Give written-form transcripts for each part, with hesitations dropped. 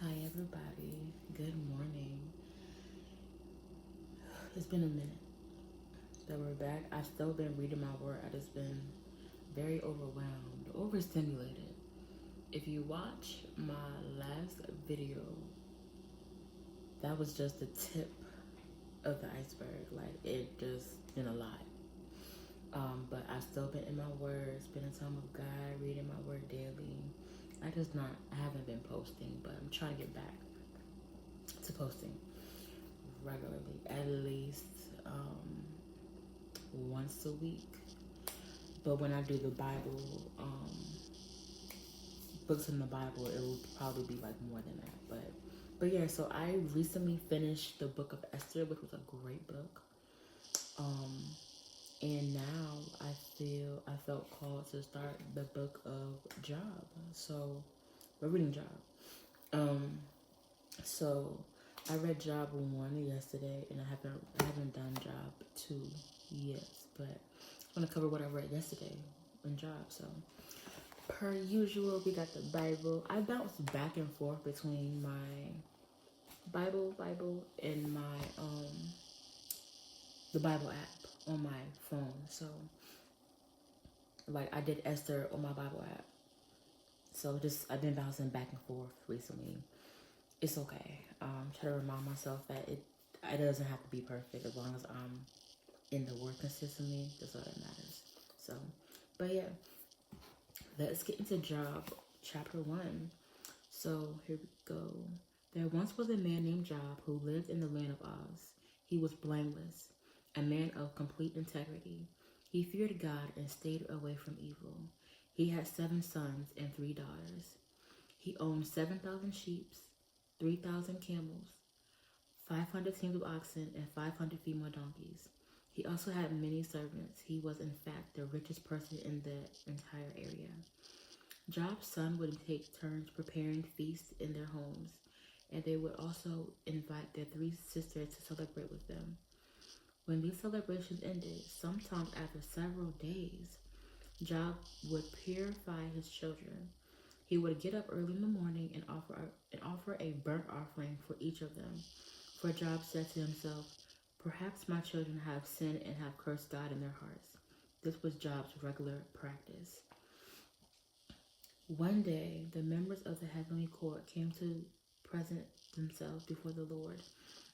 Hi, everybody. Good morning. It's been a minute that we're back. I've still been reading my word. I just been very overwhelmed, overstimulated. If you watch my last video, that was just the tip of the iceberg. Like, it just been a lot. But I've still been in my word, spending time with God, reading my word daily. I haven't been posting, but I'm trying to get back to posting regularly, at least once a week. But when I do the Bible, books in the Bible, it will probably be like more than that. But yeah, so I recently finished the book of Esther, which was a great book. Um, and now I felt called to start the book of Job. So we're reading Job. Um, so I read Job 1 yesterday, and I haven't done Job 2 yet. But I'm gonna cover what I read yesterday in Job. So per usual, we got the Bible. I bounce back and forth between my Bible, and my the Bible app on my phone. So like I did Esther on my Bible app. So just I've been bouncing back and forth recently. It's okay. Try to remind myself that it doesn't have to be perfect as long as I'm in the word consistently. That's all that matters. So, but yeah, let's get into Job chapter 1. So here we go. There once was a man named Job who lived in the land of Oz. He was blameless, a man of complete integrity. He feared God and stayed away from evil. He had 7 sons and 3 daughters. He owned 7,000 sheep, 3,000 camels, 500 teams of oxen, and 500 female donkeys. He also had many servants. He was, in fact, the richest person in the entire area. Job's son would take turns preparing feasts in their homes, and they would also invite their 3 sisters to celebrate with them. When these celebrations ended, sometimes after several days, Job would purify his children. He would get up early in the morning and offer a burnt offering for each of them. For Job said to himself, "Perhaps my children have sinned and have cursed God in their hearts." This was Job's regular practice. One day, the members of the heavenly court came to present themselves before the Lord,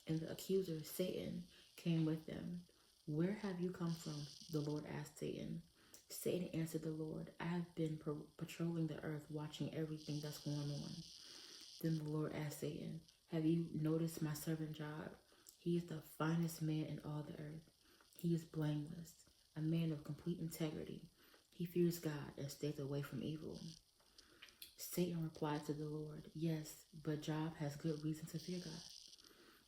and the accuser, Satan, came with them. "Where have you come from?" the Lord asked Satan. Satan answered the Lord, "I have been patrolling the earth, watching everything that's going on." Then the Lord asked Satan, "Have you noticed my servant Job? He is the finest man in all the earth. He is blameless, a man of complete integrity. He fears God and stays away from evil." Satan replied to the Lord, "Yes, but Job has good reason to fear God.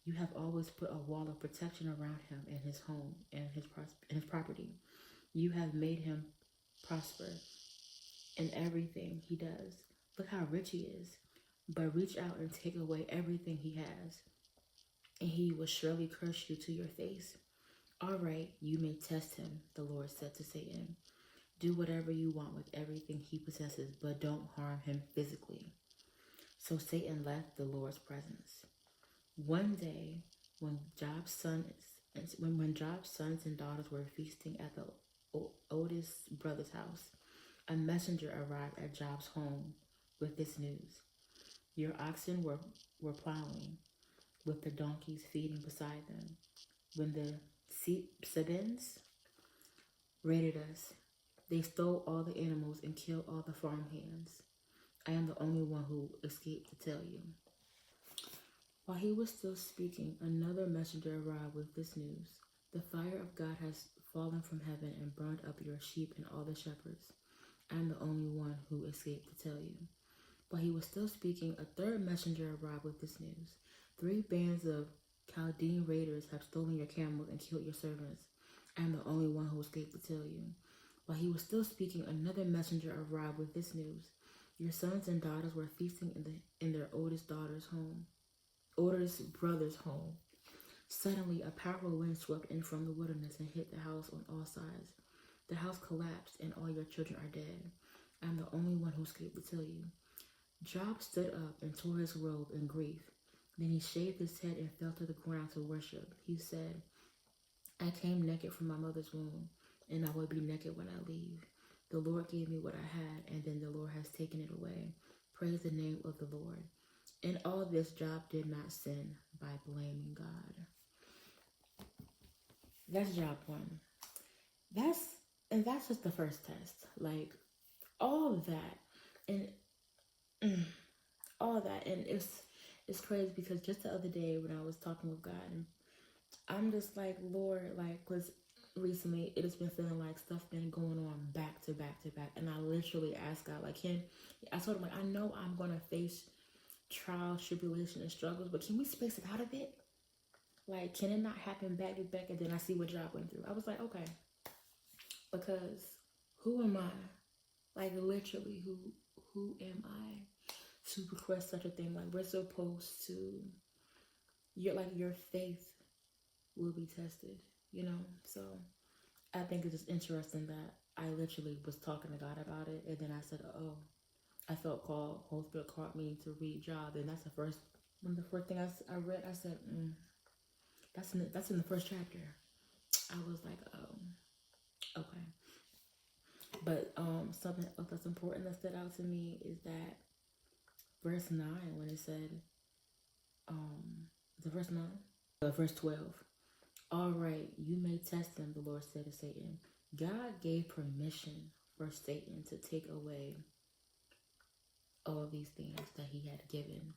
You have always put a wall of protection around him and his home and his property. You have made him prosper in everything he does. Look how rich he is. But reach out and take away everything he has, and he will surely curse you to your face." "All right, you may test him," the Lord said to Satan. "Do whatever you want with everything he possesses, but don't harm him physically." So Satan left the Lord's presence. One day, when Job's sons and daughters were feasting at the oldest brother's house, a messenger arrived at Job's home with this news: "Your oxen were plowing, with the donkeys feeding beside them, when the Sabines raided us. They stole all the animals and killed all the farmhands. I am the only one who escaped to tell you." While he was still speaking, another messenger arrived with this news: "The fire of God has fallen from heaven and burned up your sheep and all the shepherds. I am the only one who escaped to tell you." While he was still speaking, a third messenger arrived with this news: "3 bands of Chaldean raiders have stolen your camels and killed your servants. I am the only one who escaped to tell you." While he was still speaking, another messenger arrived with this news: "Your sons and daughters were feasting in their oldest brother's home. Suddenly, a powerful wind swept in from the wilderness and hit the house on all sides. The house collapsed, and all your children are dead. I am the only one who escaped to tell you." Job stood up and tore his robe in grief. Then he shaved his head and fell to the ground to worship. He said, I came naked from my mother's womb, and I will be naked when I leave. The Lord gave me what I had, and then the Lord has taken it away. Praise the name of the Lord. In all this, Job did not sin by blaming God. That's Job 1. That's that's just the first test. Like all of that, and all that, and it's crazy because just the other day when I was talking with God, and I'm just like, Lord, like, cause recently it has been feeling like stuff been going on back to back to back, and I literally asked God, like, I told him, like, I know I'm gonna face trials, tribulation, and struggles, but can we space it out a bit? Like, can it not happen back to back? And then I see what Job went through. I was like, okay, because who am I? Like, literally, who am I to request such a thing? Like, we're supposed to, your faith will be tested, you know? So I think it's just interesting that I literally was talking to God about it, and then I said, oh, I felt called, Holy Spirit called me to read Job, and that's the first, one of the first thing I read, I said, that's in the first chapter. I was like, oh, okay. But something else that's important that stood out to me is that verse 9, when it said, the verse 9? Verse 12. All right, you may test them, the Lord said to Satan. God gave permission for Satan to take away all these things that he had given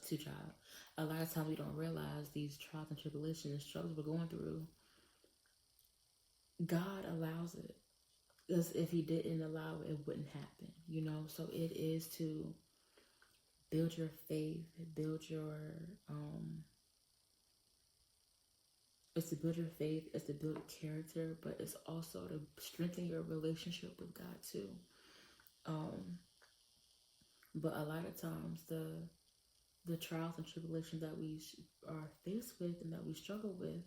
to Job. A lot of times we don't realize these trials and tribulations and struggles we're going through, God allows it. Because if he didn't allow it, it wouldn't happen, you know? So it is to build your faith, it's to build your faith, it's to build character, but it's also to strengthen your relationship with God too. But a lot of times the trials and tribulations that we are faced with and that we struggle with,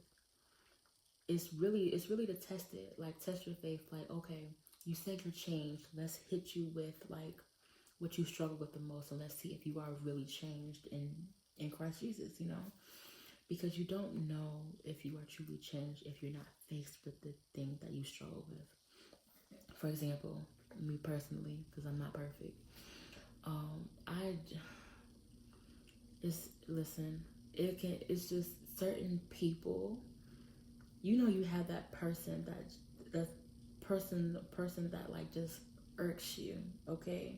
it's really to test it, like test your faith. Like, okay, you said you're changed. Let's hit you with like what you struggle with the most, and let's see if you are really changed in Christ Jesus. You know, because you don't know if you are truly changed if you're not faced with the thing that you struggle with. For example, me personally, because I'm not perfect. I just listen. It's just certain people. You know, you have that person that person that like just irks you. Okay,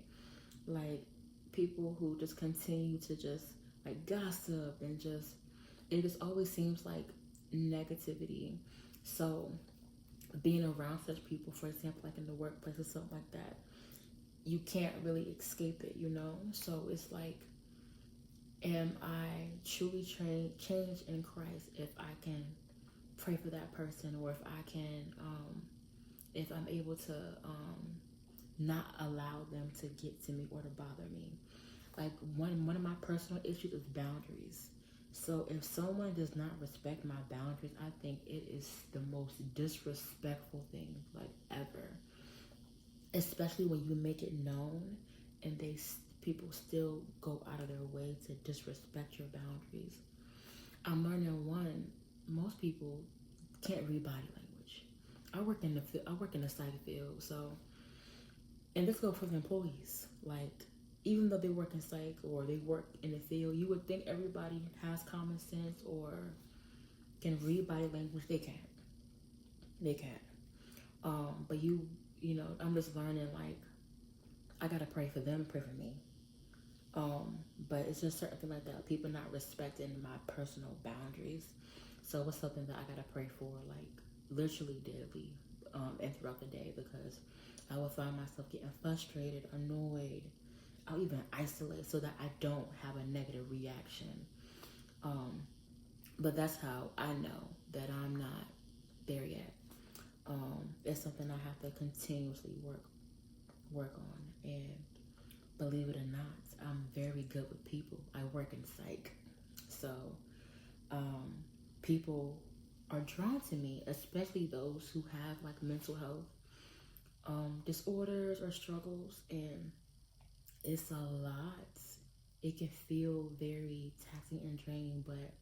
like people who just continue to just like gossip and just it just always seems like negativity. So being around such people, for example, like in the workplace or something like that, you can't really escape it, you know? So it's like, am I truly changed in Christ if I can pray for that person, or if I can, if I'm able to not allow them to get to me or to bother me? Like one of my personal issues is boundaries. So if someone does not respect my boundaries, I think it is the most disrespectful thing like ever. Especially when you make it known and people still go out of their way to disrespect your boundaries. I'm learning one, most people can't read body language. I work in the psych field, so and this goes for the employees. Like even though they work in psych or they work in the field, you would think everybody has common sense or can read body language. They can't. They can't. But you know, I'm just learning like I gotta pray for them, pray for me. But it's just certain like that. People not respecting my personal boundaries. So it's something that I gotta pray for, like literally daily, and throughout the day, because I will find myself getting frustrated, annoyed. I'll even isolate so that I don't have a negative reaction. But that's how I know that I'm not there yet. It's something I have to continuously work on. And believe it or not, I'm very good with people. I work in psych, so people are drawn to me, especially those who have like mental health disorders or struggles, and it's a lot. It can feel very taxing and draining, but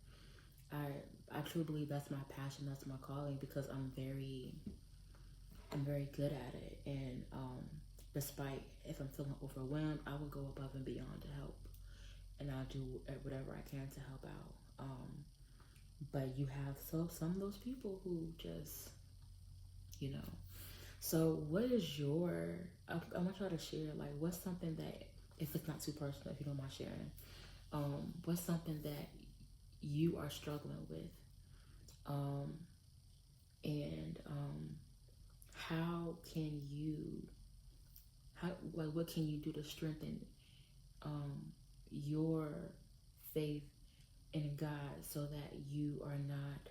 I truly believe that's my passion, that's my calling, because I'm very good at it. And despite if I'm feeling overwhelmed, I will go above and beyond to help, and I'll do whatever I can to help out. But you have some of those people who just, you know. So what is your? I want y'all to share, like, what's something that, if it's not too personal, if you don't mind sharing, what's something that you are struggling with, um, and how can you, how, like, what can you do to strengthen um, your faith in God so that you are not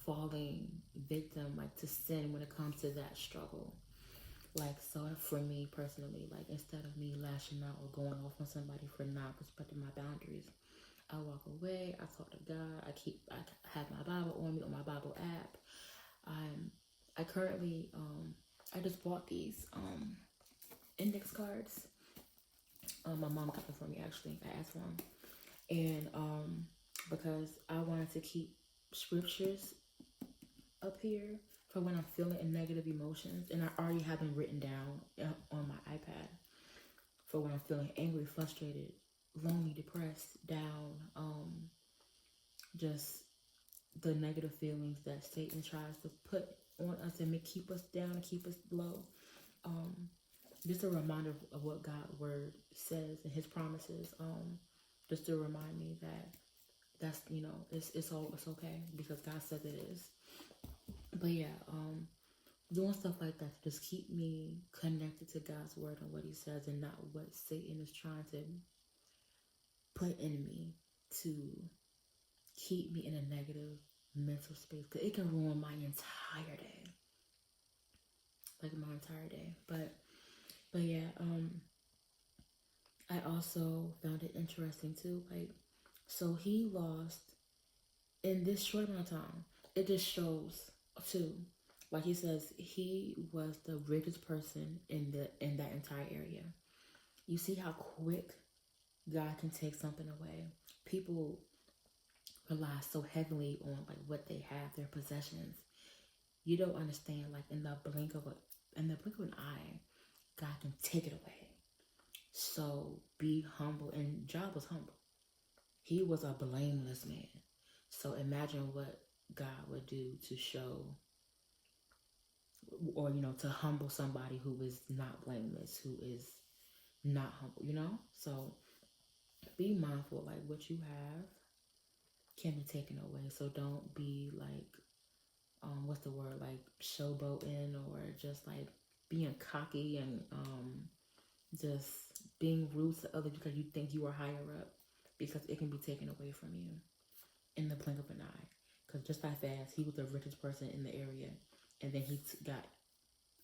falling victim, like, to sin when it comes to that struggle. Like, so for me personally, like, instead of me lashing out or going off on somebody for not respecting my boundaries, I walk away. I talk to God. I have my Bible on me, on my Bible app. I currently I just bought these index cards. My mom got them for me, actually. I asked for them, and because I wanted to keep scriptures up here for when I'm feeling in negative emotions, and I already have them written down on my iPad for when I'm feeling angry, frustrated, lonely, depressed, down, just the negative feelings that Satan tries to put on us and keep us down and keep us low. Um, just a reminder of what God's word says and His promises. Just to remind me that that's, it's okay because God says it is. But yeah, doing stuff like that to just keep me connected to God's word and what He says, and not what Satan is trying to put in me to keep me in a negative mental space, because it can ruin my entire day, like my entire day. But yeah, I also found it interesting too, like, so he lost in this short amount of time. It just shows too, like he says, he was the richest person in that entire area. You see how quick God can take something away. People rely so heavily on, like, what they have, their possessions. You don't understand, like, in the blink of an eye, God can take it away. So be humble. And Job was humble. He was a blameless man. So imagine what God would do to show, or to humble somebody who is not blameless, who is not humble. So be mindful, like, what you have can be taken away. So don't be like, what's the word, like, showboating, or just like being cocky and just being rude to others because you think you are higher up, because it can be taken away from you in the blink of an eye. Because just that fast, he was the richest person in the area, and then he got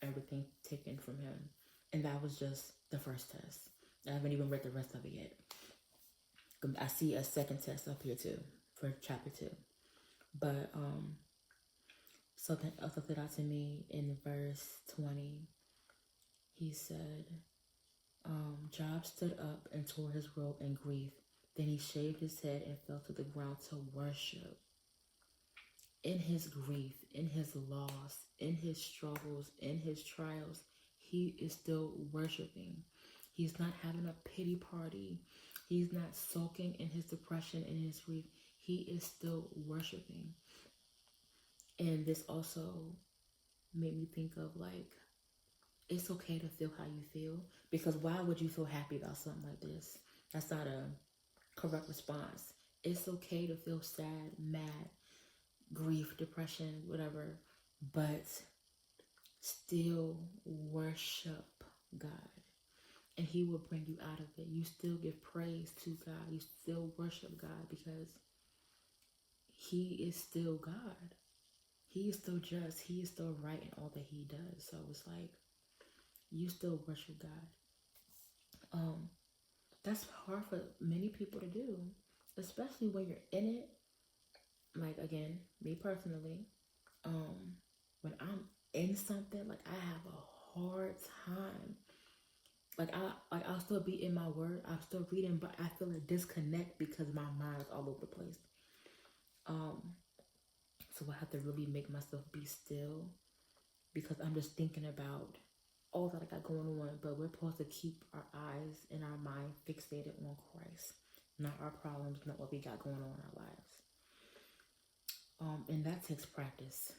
everything taken from him. And that was just the first test. I haven't even read the rest of it yet. I see a second test up here too for chapter 2. But something else stood out to me in verse 20. He said, Job stood up and tore his robe in grief. Then he shaved his head and fell to the ground to worship. In his grief, in his loss, in his struggles, in his trials, he is still worshiping. He's not having a pity party. He's not sulking in his depression and his grief. He is still worshiping. And this also made me think of, like, it's okay to feel how you feel, because why would you feel happy about something like this? That's not a correct response. It's okay to feel sad, mad, grief, depression, whatever, but still worship God, and He will bring you out of it. You still give praise to God. You still worship God, because He is still God. He is still just. He is still right in all that He does. So it's like, you still worship God. That's hard for many people to do, especially when you're in it. Like, again, me personally, when I'm in something, like, I have a hard time I'll still be in my word. I'm still reading, but I feel a disconnect because my mind is all over the place. So I have to really make myself be still because I'm just thinking about all that I got going on. But we're supposed to keep our eyes and our mind fixated on Christ, not our problems, not what we got going on in our lives. And that takes practice.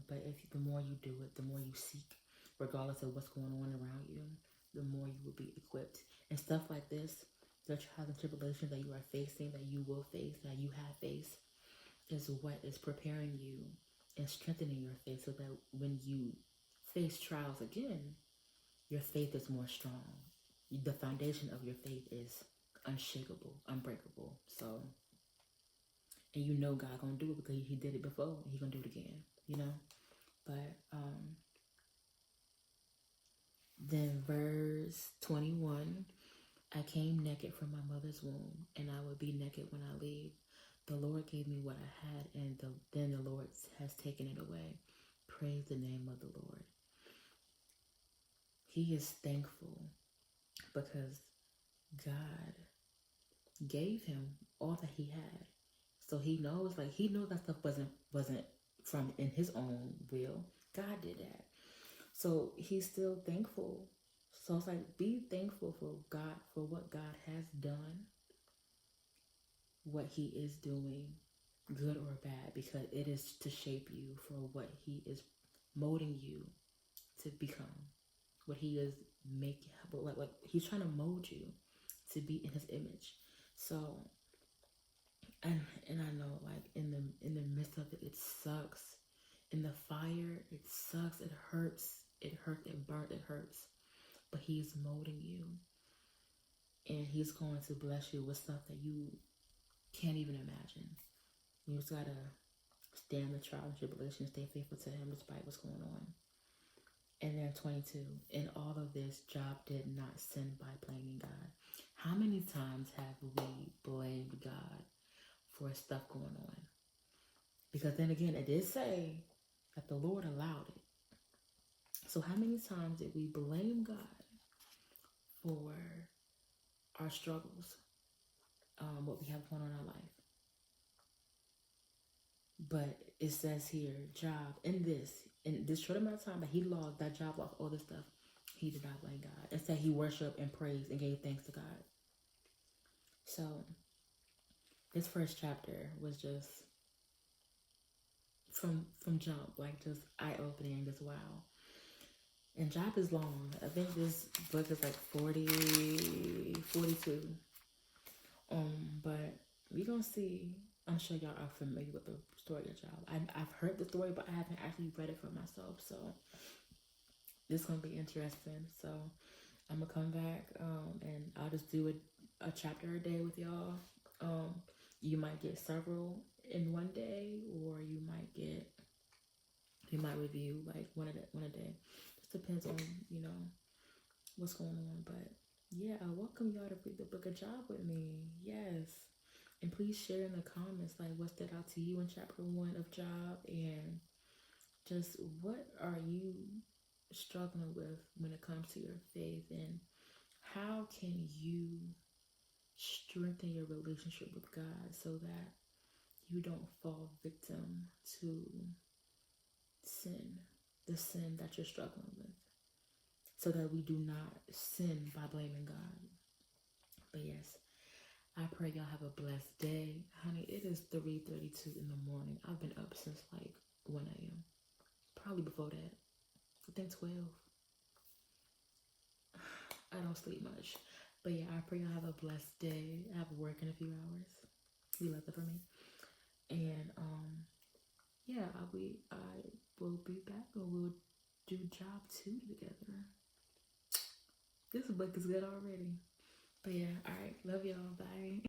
But if the more you do it, the more you seek, regardless of what's going on around you, the more you will be equipped. And stuff like this, the trials and tribulations that you are facing, that you will face, that you have faced, is what is preparing you and strengthening your faith so that when you face trials again, your faith is more strong. The foundation of your faith is unshakable, unbreakable. So, and you know God gonna do it because He did it before. He gonna do it again. You know. But then verse 21, I came naked from my mother's womb, and I will be naked when I leave. The Lord gave me what I had, and then the Lord has taken it away. Praise the name of the Lord. He is thankful because God gave him all that he had. So he knows that stuff wasn't from in his own will. God did that. So he's still thankful. So it's like, be thankful for God, for what God has done, what he is doing, good or bad, because it is to shape you for what he is molding you to become, what he is making, like he's trying to mold you to be in his image. So, and I know, like, in the midst of it, it sucks. In the fire, it sucks. It hurts. It hurts. It burnt. It hurts. But he's molding you, and he's going to bless you with stuff that you can't even imagine. You just gotta stand the trial and tribulation, stay faithful to him despite what's going on. And then 22, in all of this, Job did not sin by blaming God. How many times have we blamed God for stuff going on? Because then again, it did say that the Lord allowed it. So how many times did we blame God for our struggles, what we have going on in our life? But it says here, Job, in this short amount of time that he lost, that Job lost all this stuff, he did not blame God. Instead, he worshiped and praised and gave thanks to God. So this first chapter was just from jump, like, just eye-opening, just wow. And Job is long. I think this book is like 42. But we're gonna see. I'm sure y'all are familiar with the story of Job. I've heard the story, but I haven't actually read it for myself. So this is gonna be interesting. So I'm gonna come back and I'll just do a chapter a day with y'all. You might get several in one day, or you might review like one a day. Just depends on what's going on. But yeah, I welcome y'all to read the book of Job with me. Yes. And please share in the comments, like, what stood out to you in chapter 1 of Job, and just what are you struggling with when it comes to your faith, and how can you strengthen your relationship with God so that you don't fall victim to the sin that you're struggling with, so that we do not sin by blaming God. But yes, I pray y'all have a blessed day. Honey, it is 3:32 in the morning. I've been up since like 1 a.m. Probably before that. I think 12. I don't sleep much. But yeah, I pray y'all have a blessed day. I have work in a few hours. You left it for me. And yeah, I will be back, and we'll do Job 2 together. This book is good already. But yeah, alright. Love y'all. Bye.